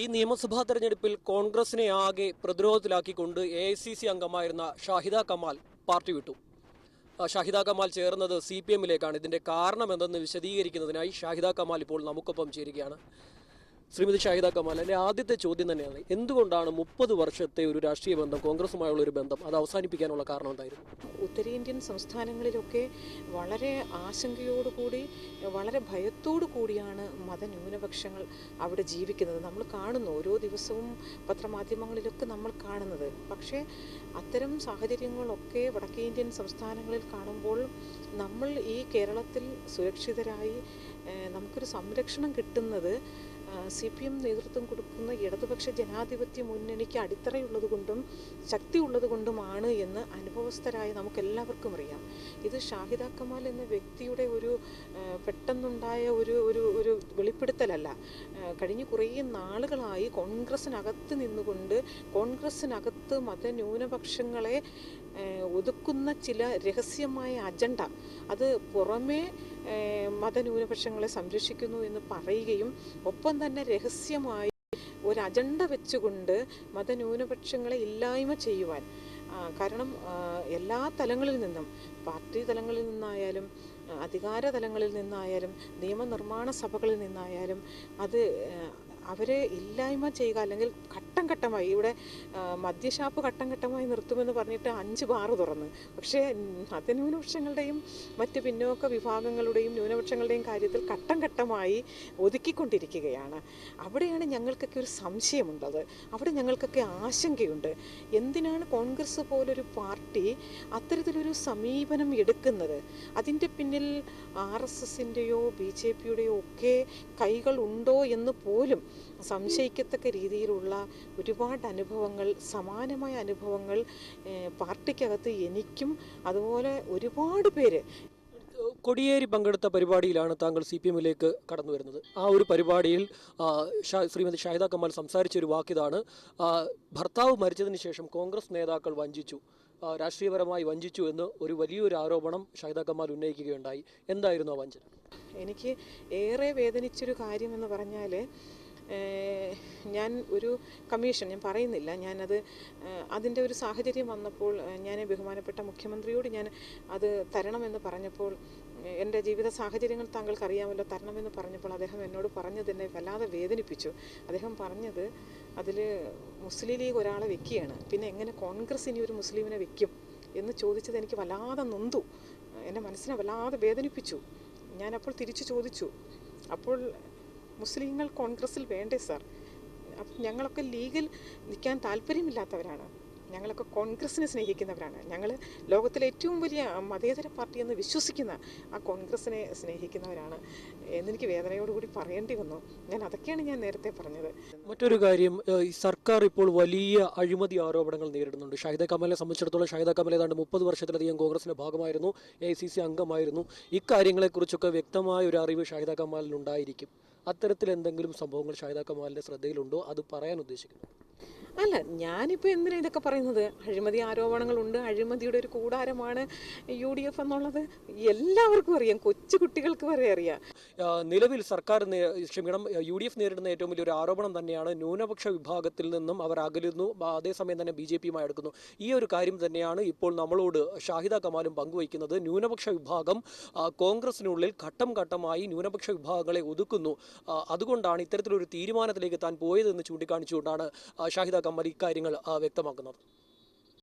ഈ നിയമസഭാ തെരഞ്ഞെടുപ്പിൽ കോൺഗ്രസിനെ ആകെ പ്രതിരോധത്തിലാക്കിക്കൊണ്ട് AICC അംഗമായിരുന്ന ഷാഹിദ കമാൽ പാർട്ടി വിട്ടു. ഷാഹിദ കമാൽ ചേർന്നത് CPM-ലേക്കാണ്. ഇതിന്റെ കാരണം എന്തെന്ന് വിശദീകരിക്കുന്നതിനായി ഷാഹിദ കമാൽ ഇപ്പോൾ നമുക്കൊപ്പം ചേരുകയാണ്. ശ്രീമതി ഷാഹിദ കമാൽ, എൻ്റെ ആദ്യത്തെ ചോദ്യം തന്നെയാണ്, എന്തുകൊണ്ടാണ് 30 വർഷത്തെ ഒരു രാഷ്ട്രീയ ബന്ധം, കോൺഗ്രസുമായുള്ള ഒരു ബന്ധം, അത് അവസാനിപ്പിക്കാനുള്ള കാരണം എന്തായിരുന്നു? ഉത്തരേന്ത്യൻ സംസ്ഥാനങ്ങളിലൊക്കെ വളരെ ആശങ്കയോടുകൂടി, വളരെ ഭയത്തോടു കൂടിയാണ് മതന്യൂനപക്ഷങ്ങൾ അവിടെ ജീവിക്കുന്നത്. നമ്മൾ കാണുന്നു, ഓരോ ദിവസവും പത്രമാധ്യമങ്ങളിലൊക്കെ നമ്മൾ കാണുന്നത്. പക്ഷേ അത്തരം സാഹചര്യങ്ങളൊക്കെ വടക്കേ ഇന്ത്യൻ സംസ്ഥാനങ്ങളിൽ കാണുമ്പോൾ നമ്മൾ ഈ കേരളത്തിൽ സുരക്ഷിതരായി നമുക്കൊരു സംരക്ഷണം കിട്ടുന്നത് CPM നേതൃത്വം കൊടുക്കുന്ന ഇടതുപക്ഷ ജനാധിപത്യ മുന്നണിക്ക് അടിത്തറയുള്ളതുകൊണ്ടും ശക്തിയുള്ളതുകൊണ്ടുമാണ് എന്ന് അനുഭവസ്ഥരായ നമുക്കെല്ലാവർക്കും അറിയാം. ഇത് ഷാഹിദ കമാൽ എന്ന വ്യക്തിയുടെ ഒരു പെട്ടെന്നുണ്ടായ ഒരു വെളിപ്പെടുത്തലല്ല. കഴിഞ്ഞ കുറേ നാളുകളായി കോൺഗ്രസിനകത്ത് നിന്നുകൊണ്ട് കോൺഗ്രസിനകത്ത് മതന്യൂനപക്ഷങ്ങളെ ഒതുക്കുന്ന ചില രഹസ്യമായ അജണ്ട, അത് പുറമേ മതന്യൂനപക്ഷങ്ങളെ സംരക്ഷിക്കുന്നു എന്ന് പറയുകയും ഒപ്പം തന്നെ രഹസ്യമായി ഒരു അജണ്ട വെച്ചുകൊണ്ട് മതന്യൂനപക്ഷങ്ങളെ ഇല്ലായ്മ ചെയ്യുവാൻ, കാരണം എല്ലാ തലങ്ങളിൽ നിന്നും, പാർട്ടി തലങ്ങളിൽ നിന്നായാലും അധികാര തലങ്ങളിൽ നിന്നായാലും നിയമനിർമ്മാണ സഭകളിൽ നിന്നായാലും അത് അവരെ ഇല്ലായ്മ ചെയ്യുക, അല്ലെങ്കിൽ ഘട്ടം ഘട്ടമായി, ഇവിടെ മദ്യഷാപ്പ് ഘട്ടം ഘട്ടമായി നിർത്തുമെന്ന് പറഞ്ഞിട്ട് 5 ബാർ തുറന്ന്, പക്ഷേ മതന്യൂനപക്ഷങ്ങളുടെയും മറ്റ് പിന്നോക്ക വിഭാഗങ്ങളുടെയും ന്യൂനപക്ഷങ്ങളുടെയും കാര്യത്തിൽ ഘട്ടം ഘട്ടമായി ഒതുക്കിക്കൊണ്ടിരിക്കുകയാണ്. അവിടെയാണ് ഞങ്ങൾക്കൊക്കെ ഒരു സംശയമുള്ളത്, അവിടെ ഞങ്ങൾക്കൊക്കെ ആശങ്കയുണ്ട്. എന്തിനാണ് കോൺഗ്രസ് പോലൊരു പാർട്ടി അത്തരത്തിലൊരു സമീപനം എടുക്കുന്നത്? അതിൻ്റെ പിന്നിൽ RSSൻ്റെയോ BJPയുടെയോ ഒക്കെ കൈകൾ ഉണ്ടോ എന്ന് പോലും സംശയിക്കത്തക്ക രീതിയിലുള്ള ഒരുപാട് അനുഭവങ്ങൾ, സമാനമായ അനുഭവങ്ങൾ പാർട്ടിക്കകത്ത് എനിക്കും അതുപോലെ ഒരുപാട് പേര്. കൊടിയേരി പങ്കെടുത്ത പരിപാടിയിലാണ് താങ്കൾ CPM-ലേക്ക് കടന്നു വരുന്നത്. ആ ഒരു പരിപാടിയിൽ ശ്രീമതി ഷാഹിദ കമാൽ സംസാരിച്ചൊരു വാക്കിതാണ്, ഭർത്താവ് മരിച്ചതിന് ശേഷം കോൺഗ്രസ് നേതാക്കൾ വഞ്ചിച്ചു, രാഷ്ട്രീയപരമായി വഞ്ചിച്ചു എന്ന് ഒരു വലിയൊരു ആരോപണം ഷാഹിദ കമാൽ ഉന്നയിക്കുകയുണ്ടായി. എന്തായിരുന്നു ആ വഞ്ചന? എനിക്ക് ഏറെ വേദനിച്ചൊരു കാര്യം എന്ന് പറഞ്ഞാൽ, ഞാൻ ഒരു കമ്മീഷൻ, ഞാൻ പറയുന്നില്ല, ഞാനത് അതിൻ്റെ ഒരു സാഹചര്യം വന്നപ്പോൾ ഞാൻ ബഹുമാനപ്പെട്ട മുഖ്യമന്ത്രിയോട് ഞാൻ അത് തരണമെന്ന് പറഞ്ഞപ്പോൾ, എൻ്റെ ജീവിത സാഹചര്യങ്ങൾ താങ്കൾക്കറിയാമല്ലോ, തരണമെന്ന് പറഞ്ഞപ്പോൾ അദ്ദേഹം എന്നോട് പറഞ്ഞത് എന്നെ വല്ലാതെ വേദനിപ്പിച്ചു. അദ്ദേഹം പറഞ്ഞത്, അതിൽ മുസ്ലിം ലീഗ് ഒരാളെ വെക്കുകയാണ്, പിന്നെ എങ്ങനെ കോൺഗ്രസ് ഇനി ഒരു മുസ്ലിമിനെ വെക്കും എന്ന് ചോദിച്ചത് എനിക്ക് വല്ലാതെ നൊന്തു, എൻ്റെ മനസ്സിനെ വല്ലാതെ വേദനിപ്പിച്ചു. ഞാനപ്പോൾ തിരിച്ചു ചോദിച്ചു, അപ്പോൾ മുസ്ലിങ്ങൾ കോൺഗ്രസ്സിൽ വേണ്ടേ സാർ? അപ്പം ഞങ്ങളൊക്കെ ലീഗിൽ നിൽക്കാൻ താല്പര്യമില്ലാത്തവരാണ്, ഞങ്ങളൊക്കെ കോൺഗ്രസിനെ സ്നേഹിക്കുന്നവരാണ്, ഞങ്ങൾ ലോകത്തിലെ ഏറ്റവും വലിയ മതേതര പാർട്ടി എന്ന് വിശ്വസിക്കുന്ന ആ കോൺഗ്രസിനെ സ്നേഹിക്കുന്നവരാണ് എന്നെനിക്ക് വേദനയോടുകൂടി പറയേണ്ടി വന്നു. അതൊക്കെയാണ് ഞാൻ നേരത്തെ പറഞ്ഞത്. മറ്റൊരു കാര്യം, ഈ സർക്കാർ ഇപ്പോൾ വലിയ അഴിമതി ആരോപണങ്ങൾ നേരിടുന്നുണ്ട്. ഷാഹിദ കമാലിനെ സംബന്ധിച്ചിടത്തോളം ഷാഹിദ കമാൽ ഏതാണ്ട് 30 വർഷത്തിലധികം കോൺഗ്രസിന്റെ ഭാഗമായിരുന്നു, AICC അംഗമായിരുന്നു. ഇക്കാര്യങ്ങളെക്കുറിച്ചൊക്കെ വ്യക്തമായ ഒരു അറിവ് ഷാഹിദ കമാലിനുണ്ടായിരിക്കും. അത്തരത്തിൽ എന്തെങ്കിലും സംഭവങ്ങൾ ഷാഹിദ കമാലിന്റെ ശ്രദ്ധയിലുണ്ടോ? അത് പറയാൻ ഉദ്ദേശിക്കുന്നു? അല്ല, ഞാനിപ്പോൾ എന്തിനാണ് ഇതൊക്കെ പറയുന്നത്? അഴിമതി ആരോപണങ്ങളുണ്ട്, അഴിമതിയുടെ ഒരു കൂടാരമാണ് UDF എന്നുള്ളത് എല്ലാവർക്കും അറിയാം, കൊച്ചു കുട്ടികൾക്ക് വരെ അറിയാം. നിലവിൽ സർക്കാർ UDF നേരിടുന്ന ഏറ്റവും വലിയൊരു ആരോപണം തന്നെയാണ് ന്യൂനപക്ഷ വിഭാഗത്തിൽ നിന്നും അവർ അകലുന്നു, അതേസമയം തന്നെ BJPയുമായി അടുക്കുന്നു. ഈ ഒരു കാര്യം തന്നെയാണ് ഇപ്പോൾ നമ്മളോട് ഷാഹിദ കമാലും പങ്കുവയ്ക്കുന്നത്. ന്യൂനപക്ഷ വിഭാഗം കോൺഗ്രസിനുള്ളിൽ ഘട്ടം ഘട്ടമായി ന്യൂനപക്ഷ വിഭാഗങ്ങളെ ഒതുക്കുന്നു, അതുകൊണ്ടാണ് ഇത്തരത്തിലൊരു തീരുമാനത്തിലേക്ക് താൻ പോയതെന്ന് ചൂണ്ടിക്കാണിച്ചുകൊണ്ടാണ് ഷാഹിദ കമാൽ ഇക്കാര്യങ്ങൾ വ്യക്തമാക്കുന്നത്.